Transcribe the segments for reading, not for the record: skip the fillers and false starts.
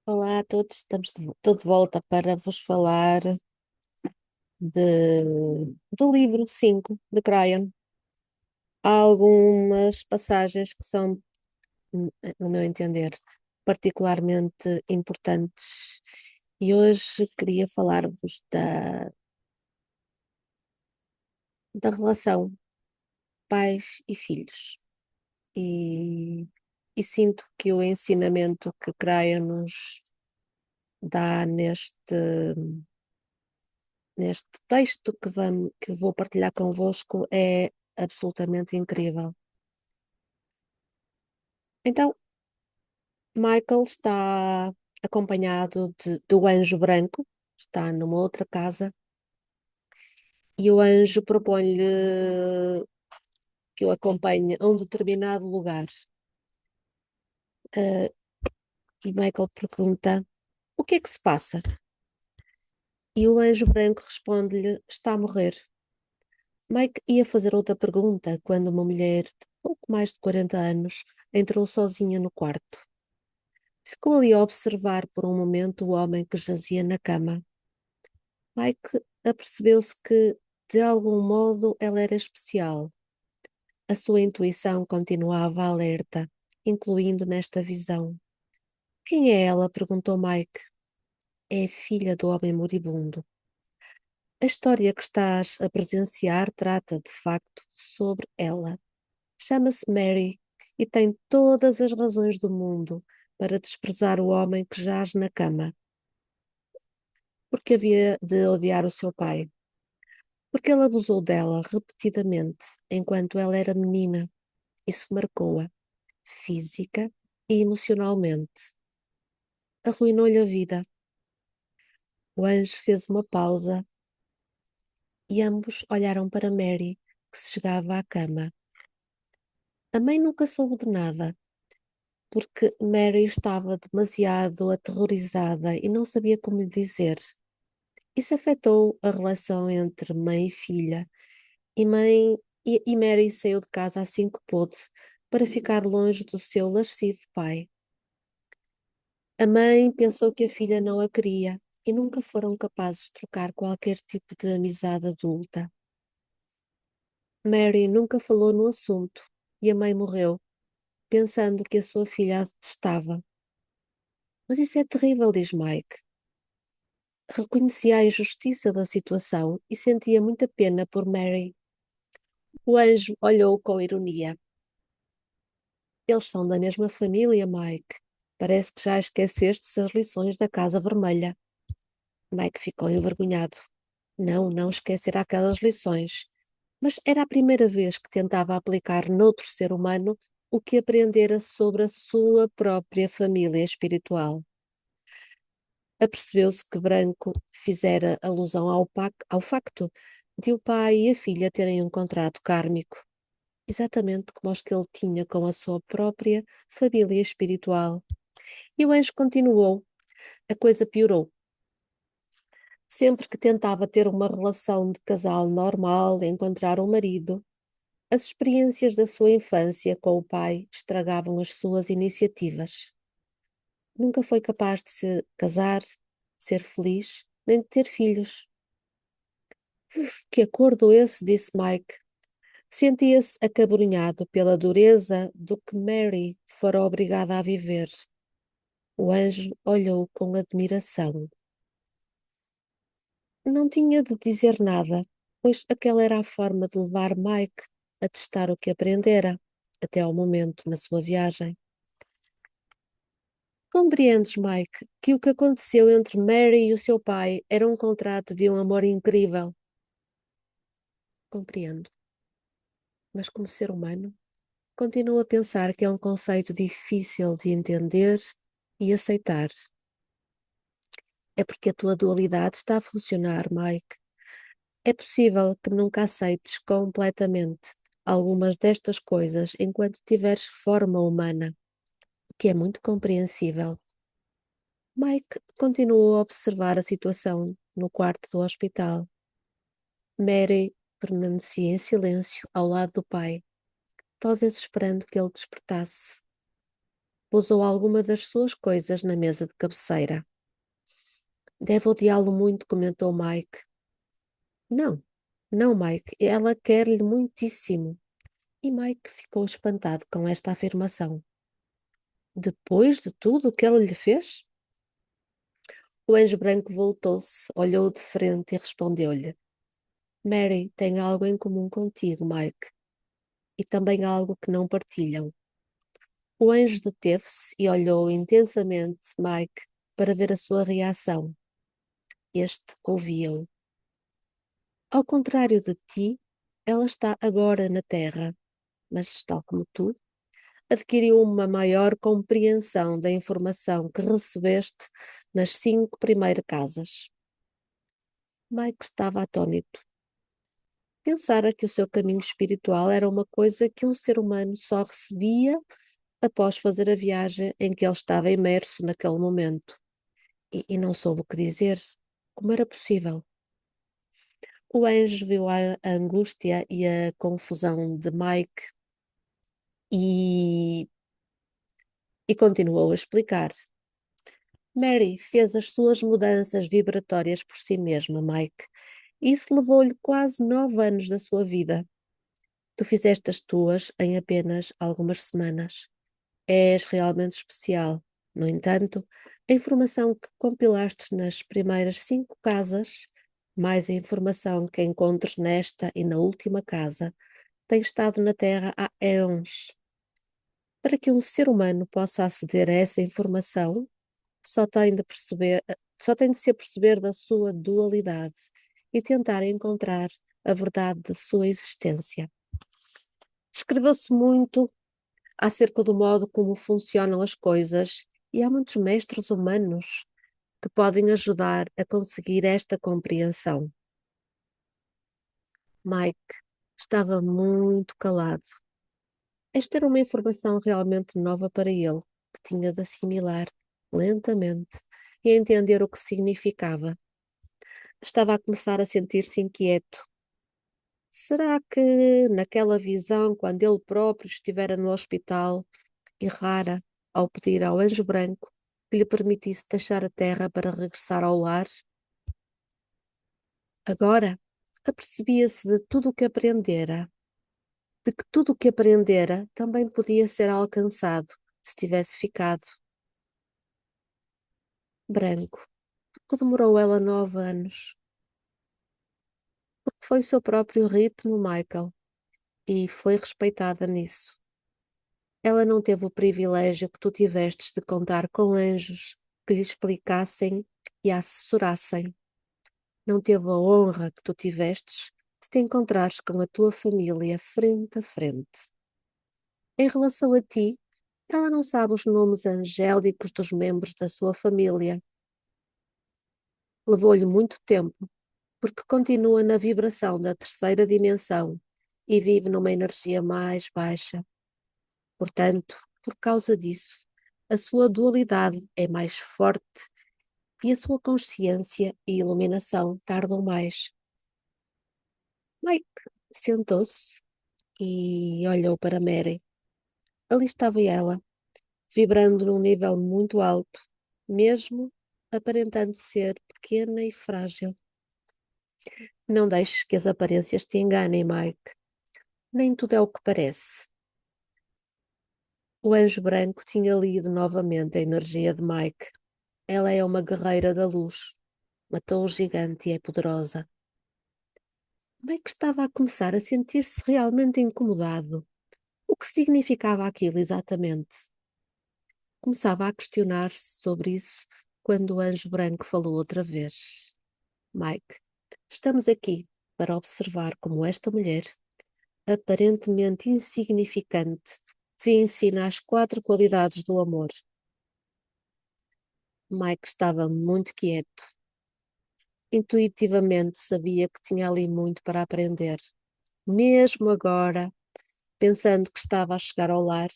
Olá a todos, estou de volta para vos falar do livro 5 de Cryon. Há algumas passagens que são, no meu entender, particularmente importantes e hoje queria falar-vos da relação pais e filhos. E, e sinto que o ensinamento que Cryon nos dá neste texto que vou partilhar convosco é absolutamente incrível. Então, Michael está acompanhado do anjo branco, está numa outra casa, e o anjo propõe-lhe que o acompanhe a um determinado lugar. Eh, e Michael pergunta: o que é que se passa? E o anjo branco responde-lhe: está a morrer. Mike ia fazer outra pergunta quando uma mulher de pouco mais de 40 anos entrou sozinha no quarto. Ficou ali a observar por um momento o homem que jazia na cama. Mike apercebeu-se que, de algum modo, ela era especial. A sua intuição continuava alerta, incluindo nesta visão. Quem é ela? Perguntou Mike. É a filha do homem moribundo. A história que estás a presenciar trata, de facto, sobre ela. Chama-se Mary e tem todas as razões do mundo para desprezar o homem que jaz na cama. Porque havia de odiar o seu pai? Porque ele abusou dela repetidamente enquanto ela era menina. Isso marcou-a, física e emocionalmente. Arruinou-lhe a vida. O anjo fez uma pausa e ambos olharam para Mary, que se chegava à cama. A mãe nunca soube de nada, porque Mary estava demasiado aterrorizada e não sabia como lhe dizer. Isso afetou a relação entre mãe e filha, e Mary saiu de casa assim que pôde, para ficar longe do seu lascivo pai. A mãe pensou que a filha não a queria e nunca foram capazes de trocar qualquer tipo de amizade adulta. Mary nunca falou no assunto e a mãe morreu, pensando que a sua filha a detestava. Mas isso é terrível, diz Mike. Reconhecia a injustiça da situação e sentia muita pena por Mary. O anjo olhou com ironia. Eles são da mesma família, Mike. Parece que já esquecestes as lições da Casa Vermelha. Mike ficou envergonhado. Não, não esquecer aquelas lições. Mas era a primeira vez que tentava aplicar noutro ser humano o que aprendera sobre a sua própria família espiritual. Apercebeu-se que Branco fizera alusão ao facto de o pai e a filha terem um contrato kármico, exatamente como os que ele tinha com a sua própria família espiritual. E o anjo continuou. A coisa piorou. Sempre que tentava ter uma relação de casal normal, encontrar um marido, as experiências da sua infância com o pai estragavam as suas iniciativas. Nunca foi capaz de se casar, ser feliz, nem de ter filhos. Que acordo esse, disse Mike. Sentia-se acabrunhado pela dureza do que Mary fora obrigada a viver. O anjo olhou com admiração. Não tinha de dizer nada, pois aquela era a forma de levar Mike a testar o que aprendera, até ao momento na sua viagem. Compreendes, Mike, que o que aconteceu entre Mary e o seu pai era um contrato de um amor incrível? Compreendo, mas como ser humano, continuo a pensar que é um conceito difícil de entender e aceitar. É porque a tua dualidade está a funcionar, Mike. É possível que nunca aceites completamente algumas destas coisas enquanto tiveres forma humana, o que é muito compreensível. Mike continuou a observar a situação no quarto do hospital. Mary permanecia em silêncio ao lado do pai, talvez esperando que ele despertasse. pousou alguma das suas coisas na mesa de cabeceira. Deve odiá-lo muito, comentou Mike. Não, não, Mike, ela quer-lhe muitíssimo. E Mike ficou espantado com esta afirmação. Depois de tudo o que ela lhe fez? O anjo branco voltou-se, olhou de frente e respondeu-lhe: Mary tem algo em comum contigo, Mike, e também algo que não partilham. O anjo deteve-se e olhou intensamente Mike para ver a sua reação. Este ouvia-o. Ao contrário de ti, ela está agora na Terra, mas, tal como tu, adquiriu uma maior compreensão da informação que recebeste nas 5 primeiras casas. Mike estava atônito. Pensara que o seu caminho espiritual era uma coisa que um ser humano só recebia após fazer a viagem em que ele estava imerso naquele momento. E não soube o que dizer. Como era possível? O anjo viu a angústia e a confusão de Mike e, e continuou a explicar. Mary fez as suas mudanças vibratórias por si mesma, Mike. Isso levou-lhe quase 9 anos da sua vida. Tu fizeste as tuas em apenas algumas semanas. És realmente especial. No entanto, a informação que compilaste nas primeiras 5 casas, mais a informação que encontres nesta e na última casa, tem estado na Terra há éons. Para que um ser humano possa aceder a essa informação, só tem de se aperceber da sua dualidade e tentar encontrar a verdade da sua existência. Escreveu-se muito acerca do modo como funcionam as coisas e há muitos mestres humanos que podem ajudar a conseguir esta compreensão. Mike estava muito calado. Esta era uma informação realmente nova para ele, que tinha de assimilar lentamente e entender o que significava. Estava a começar a sentir-se inquieto. Será que naquela visão, quando ele próprio estivera no hospital, errara ao pedir ao anjo branco que lhe permitisse deixar a terra para regressar ao lar? Agora apercebia-se de tudo o que aprendera, de que tudo o que aprendera também podia ser alcançado se tivesse ficado branco. Porque demorou ela 9 anos? Porque foi o seu próprio ritmo, Michael, e foi respeitada nisso. Ela não teve o privilégio que tu tivestes de contar com anjos que lhe explicassem e a assessorassem. Não teve a honra que tu tivestes de te encontrares com a tua família frente a frente. Em relação a ti, ela não sabe os nomes angélicos dos membros da sua família. Levou-lhe muito tempo, porque continua na vibração da terceira dimensão e vive numa energia mais baixa. Portanto, por causa disso, a sua dualidade é mais forte e a sua consciência e iluminação tardam mais. Mike sentou-se e olhou para Mary. Ali estava ela, vibrando num nível muito alto, mesmo aparentando ser pequena e frágil. Não deixes que as aparências te enganem, Mike. Nem tudo é o que parece. O anjo branco tinha lido novamente a energia de Mike. Ela é uma guerreira da luz. Matou o gigante e é poderosa. Mike estava a começar a sentir-se realmente incomodado. O que significava aquilo exatamente? Começava a questionar-se sobre isso quando o anjo branco falou outra vez. Mike, estamos aqui para observar como esta mulher, aparentemente insignificante, te ensina as 4 qualidades do amor. Mike estava muito quieto. Intuitivamente sabia que tinha ali muito para aprender. Mesmo agora, pensando que estava a chegar ao lar,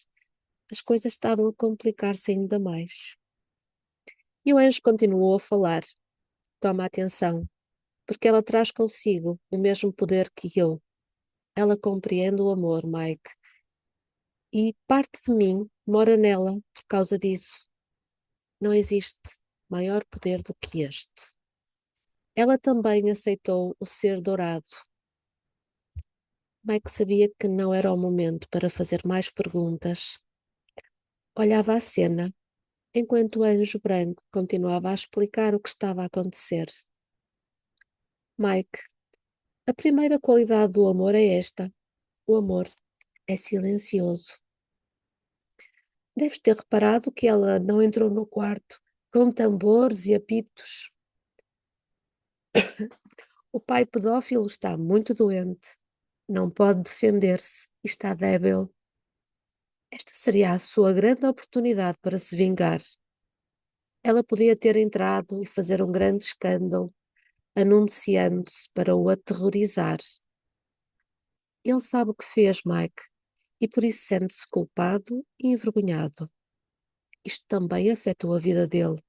as coisas estavam a complicar-se ainda mais. E o anjo continuou a falar. Toma atenção, porque ela traz consigo o mesmo poder que eu. Ela compreende o amor, Mike, e parte de mim Mora nela por causa disso. Não existe maior poder do que este. Ela também aceitou o ser dourado. Mike sabia que não era o momento para fazer mais perguntas. Olhava a cena, enquanto o anjo branco continuava a explicar o que estava a acontecer. Mike, a primeira qualidade do amor é esta. O amor é silencioso. Deves ter reparado que ela não entrou no quarto com tambores e apitos. O pai pedófilo está muito doente. Não pode defender-se. Está débil. Esta seria a sua grande oportunidade para se vingar. Ela podia ter entrado e fazer um grande escândalo, anunciando-se para o aterrorizar. Ele sabe o que fez, Mike, e por isso sente-se culpado e envergonhado. Isto também afetou a vida dele.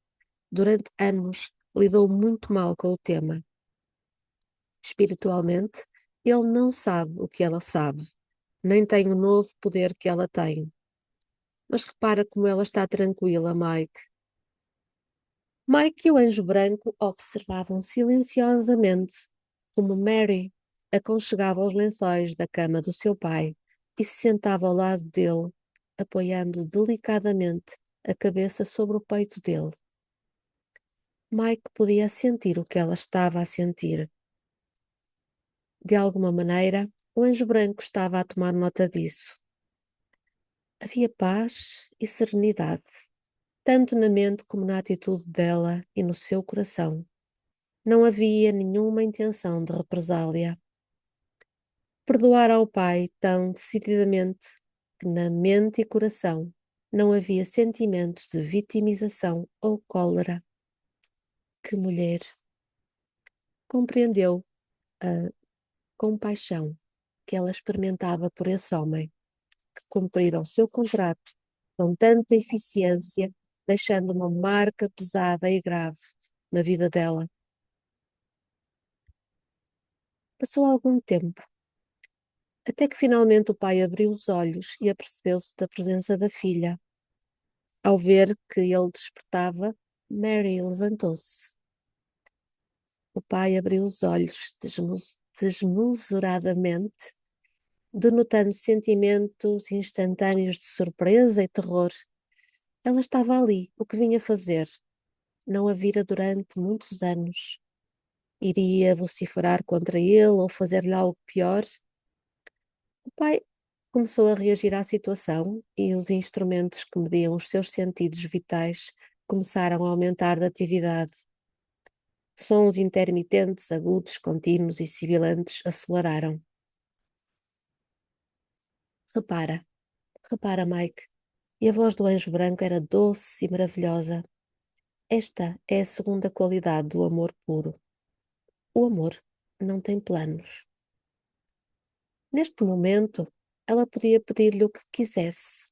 Durante anos, lidou muito mal com o tema. Espiritualmente, ele não sabe o que ela sabe, nem tem o novo poder que ela tem. Mas repara como ela está tranquila, Mike. Mike e o anjo branco observavam silenciosamente como Mary aconchegava os lençóis da cama do seu pai e se sentava ao lado dele, apoiando delicadamente a cabeça sobre o peito dele. Mike podia sentir o que ela estava a sentir. De alguma maneira, o anjo branco estava a tomar nota disso. Havia paz e serenidade, tanto na mente como na atitude dela e no seu coração. Não havia nenhuma intenção de represália. Perdoar ao pai tão decididamente que na mente e coração não havia sentimentos de vitimização ou cólera. Que mulher! Compreendeu a compaixão que ela experimentava por esse homem, que cumprira o seu contrato com tanta eficiência, deixando uma marca pesada e grave na vida dela. Passou algum tempo, até que finalmente o pai abriu os olhos e apercebeu-se da presença da filha. Ao ver que ele despertava, Mary levantou-se. O pai abriu os olhos desmesuradamente, denotando sentimentos instantâneos de surpresa e terror. Ela estava ali, o que vinha fazer? Não a vira durante muitos anos. Iria vociferar contra ele ou fazer-lhe algo pior? O pai começou a reagir à situação e os instrumentos que mediam os seus sentidos vitais começaram a aumentar de atividade. Sons intermitentes, agudos, contínuos e sibilantes aceleraram. Repara, repara, Mike. E a voz do anjo branco era doce e maravilhosa. Esta é a segunda qualidade do amor puro. O amor não tem planos. Neste momento, ela podia pedir-lhe o que quisesse,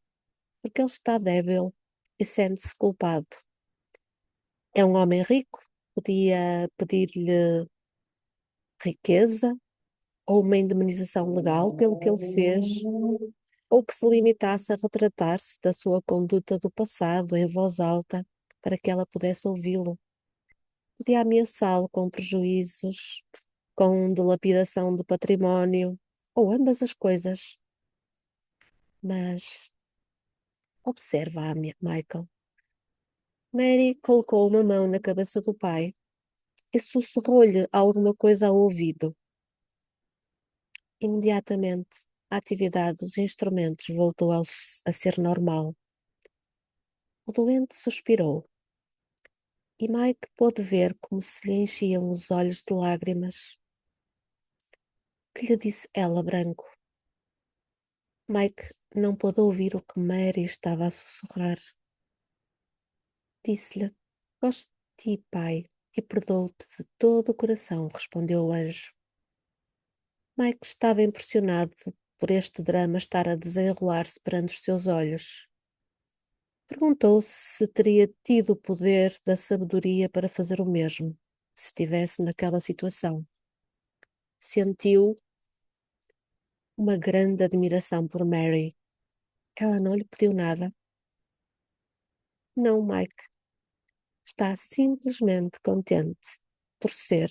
porque ele está débil e sente-se culpado. É um homem rico, podia pedir-lhe riqueza ou uma indemnização legal pelo que ele fez, ou que se limitasse a retratar-se da sua conduta do passado em voz alta para que ela pudesse ouvi-lo. Podia ameaçá-lo com prejuízos, com dilapidação do património, ou ambas as coisas. Mas observa, Michael. Mary colocou uma mão na cabeça do pai e sussurrou-lhe alguma coisa ao ouvido. Imediatamente, a atividade dos instrumentos voltou a ser normal. O doente suspirou e Mike pôde ver como se lhe enchiam os olhos de lágrimas. Que lhe disse ela, Branco? Mike não pôde ouvir o que Mary estava a sussurrar. Disse-lhe: Gosto de ti, pai, e perdoo-te de todo o coração, respondeu o anjo. Mike estava impressionado por este drama estar a desenrolar-se perante os seus olhos. Perguntou-se se teria tido o poder da sabedoria para fazer o mesmo, se estivesse naquela situação. Sentiu uma grande admiração por Mary. Ela não lhe pediu nada, Não, Mike, está simplesmente contente por ser.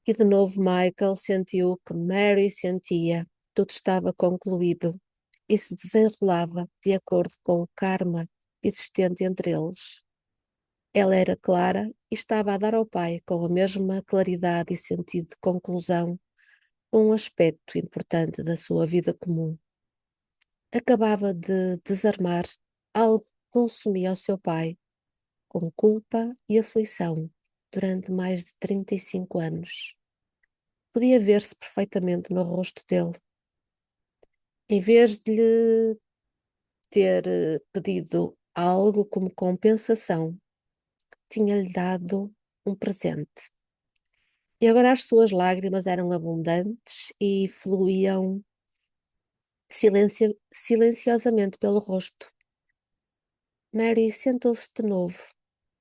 E de novo Michael sentiu o que Mary sentia. Tudo estava concluído e se desenrolava de acordo com o karma existente entre eles. Ela era clara e estava a dar ao pai, com a mesma claridade e sentido de conclusão, um aspecto importante da sua vida comum. Acabava de desarmar algo que consumia o seu pai, com culpa e aflição, durante mais de 35 anos. Podia ver-se perfeitamente no rosto dele. Em vez de lhe ter pedido algo como compensação, tinha-lhe dado um presente. E agora as suas lágrimas eram abundantes e fluíam silenciosamente pelo rosto. Mary sentou-se de novo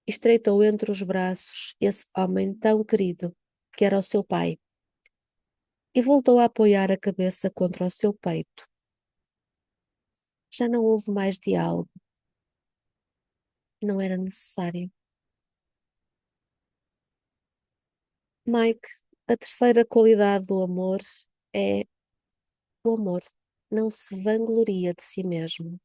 e estreitou entre os braços esse homem tão querido que era o seu pai, e voltou a apoiar a cabeça contra o seu peito. Já não houve mais diálogo. Não era necessário. Mike, a terceira qualidade do amor é o amor. Não se vangloria de si mesmo.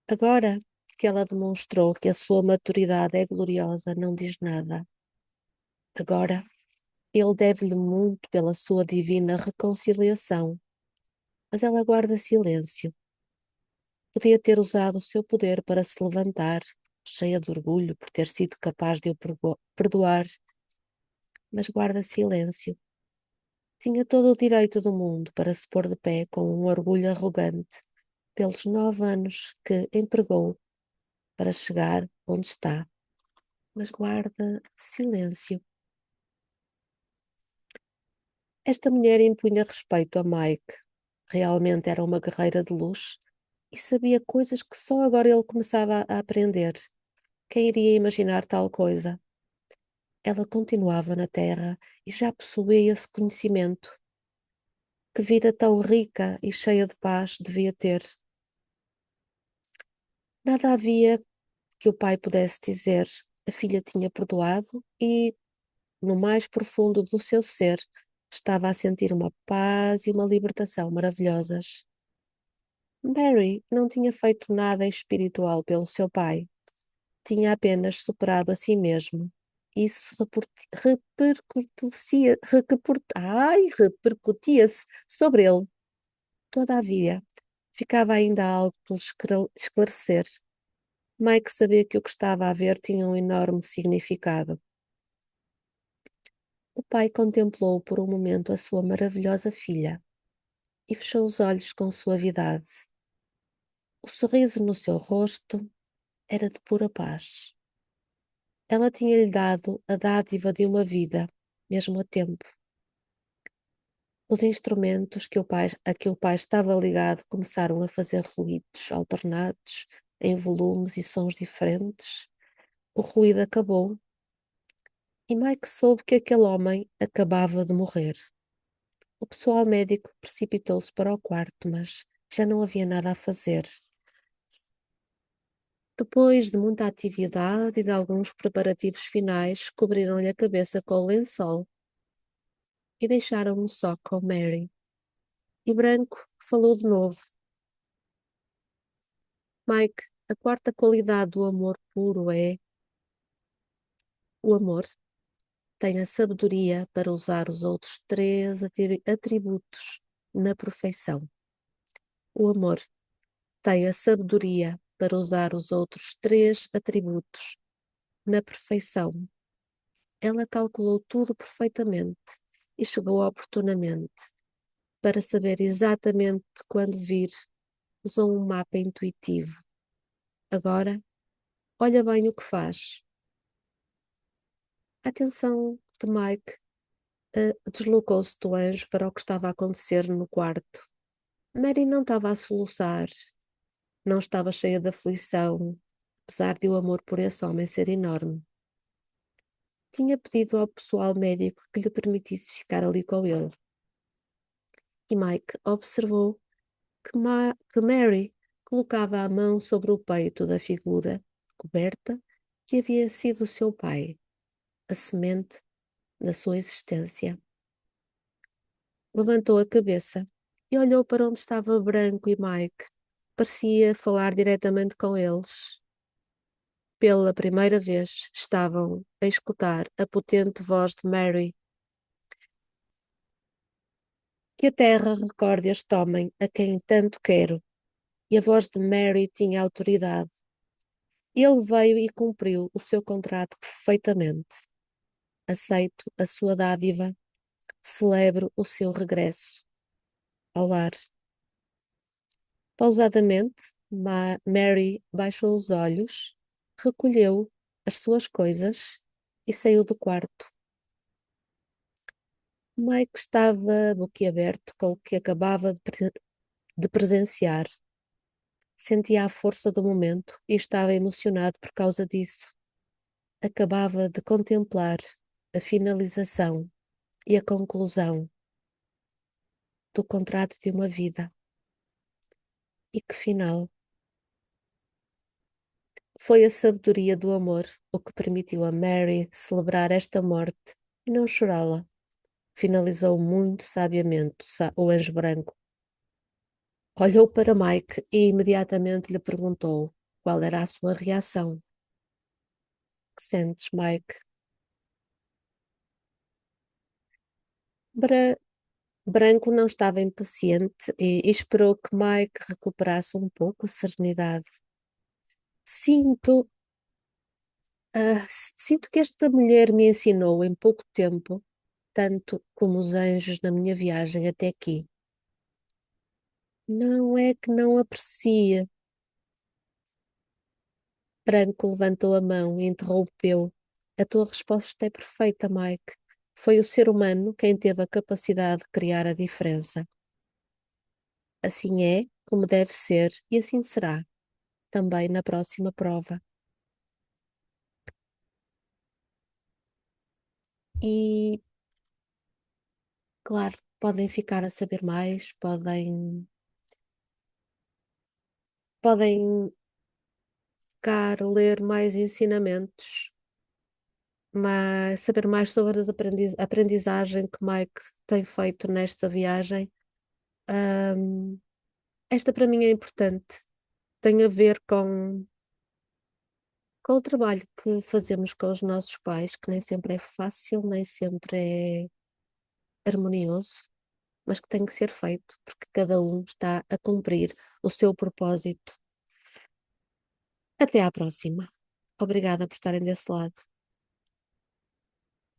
Agora que ela demonstrou que a sua maturidade é gloriosa, não diz nada. Agora, ele deve-lhe muito pela sua divina reconciliação, mas ela guarda silêncio. Podia ter usado o seu poder para se levantar, cheia de orgulho por ter sido capaz de o perdoar, mas guarda silêncio. Tinha todo o direito do mundo para se pôr de pé com um orgulho arrogante pelos 9 anos que empregou para chegar onde está, mas guarda silêncio. Esta mulher impunha respeito a Mike. Realmente era uma guerreira de luz e sabia coisas que só agora ele começava a aprender. Quem iria imaginar tal coisa? Ela continuava na Terra e já possuía esse conhecimento. Que vida tão rica e cheia de paz devia ter. Nada havia que o pai pudesse dizer. A filha tinha perdoado e, no mais profundo do seu ser, estava a sentir uma paz e uma libertação maravilhosas. Barry não tinha feito nada espiritual pelo seu pai, tinha apenas superado a si mesmo. Isso repercutia-se sobre ele. Todavia, ficava ainda algo por esclarecer. Mike sabia que o que estava a ver tinha um enorme significado. O pai contemplou por um momento a sua maravilhosa filha e fechou os olhos com suavidade. O sorriso no seu rosto era de pura paz. Ela tinha-lhe dado a dádiva de uma vida, mesmo a tempo. Os instrumentos a que o pai estava ligado começaram a fazer ruídos alternados, em volumes e sons diferentes. O ruído acabou e Mike soube que aquele homem acabava de morrer. O pessoal médico precipitou-se para o quarto, mas já não havia nada a fazer. Depois de muita atividade e de alguns preparativos finais, cobriram-lhe a cabeça com o lençol e deixaram-no só com Mary. E Branco falou de novo. Mike, a quarta qualidade do amor puro é o amor. Tem a sabedoria para usar os outros três atributos na perfeição. O amor tem a sabedoria para usar os outros três atributos na perfeição. Ela calculou tudo perfeitamente e chegou oportunamente para saber exatamente quando vir. Usou um mapa intuitivo. Agora, olha bem o que faz. A atenção de Mike deslocou-se do anjo para o que estava a acontecer no quarto. Mary não estava a soluçar, não estava cheia de aflição, apesar de o amor por esse homem ser enorme. Tinha pedido ao pessoal médico que lhe permitisse ficar ali com ele. E Mike observou que Mary colocava a mão sobre o peito da figura coberta que havia sido o seu pai, a semente da sua existência. Levantou a cabeça e olhou para onde estava Branco e Mike. Parecia falar diretamente com eles. Pela primeira vez estavam a escutar a potente voz de Mary. Que a terra recorde este homem a quem tanto quero. E a voz de Mary tinha autoridade. Ele veio e cumpriu o seu contrato perfeitamente. Aceito a sua dádiva, celebro o seu regresso ao lar. Pausadamente, Mary baixou os olhos, recolheu as suas coisas e saiu do quarto. Mike estava boquiaberto com o que acabava de presenciar. Sentia a força do momento e estava emocionado por causa disso. Acabava de contemplar a finalização e a conclusão do contrato de uma vida. E que final! Foi a sabedoria do amor o que permitiu a Mary celebrar esta morte e não chorá-la. Finalizou muito sabiamente o anjo branco. Olhou para Mike e imediatamente lhe perguntou qual era a sua reação. Que sentes, Mike? Branco não estava impaciente e esperou que Mike recuperasse um pouco a serenidade. Sinto, sinto que esta mulher me ensinou em pouco tempo, tanto como os anjos na minha viagem até aqui. Não é que não aprecia. Branco levantou a mão e interrompeu. A tua resposta é perfeita, Mike. Foi o ser humano quem teve a capacidade de criar a diferença. Assim é, como deve ser, e assim será, também na próxima prova. E, claro, podem ficar a saber mais, podem ficar a ler mais ensinamentos, mas saber mais sobre a aprendizagem que Mike tem feito nesta viagem. Ahm, Esta para mim é importante. Tem a ver com o trabalho que fazemos com os nossos pais, que nem sempre é fácil, nem sempre é harmonioso, mas que tem que ser feito, porque cada um está a cumprir o seu propósito. Até à próxima. Obrigada por estarem desse lado.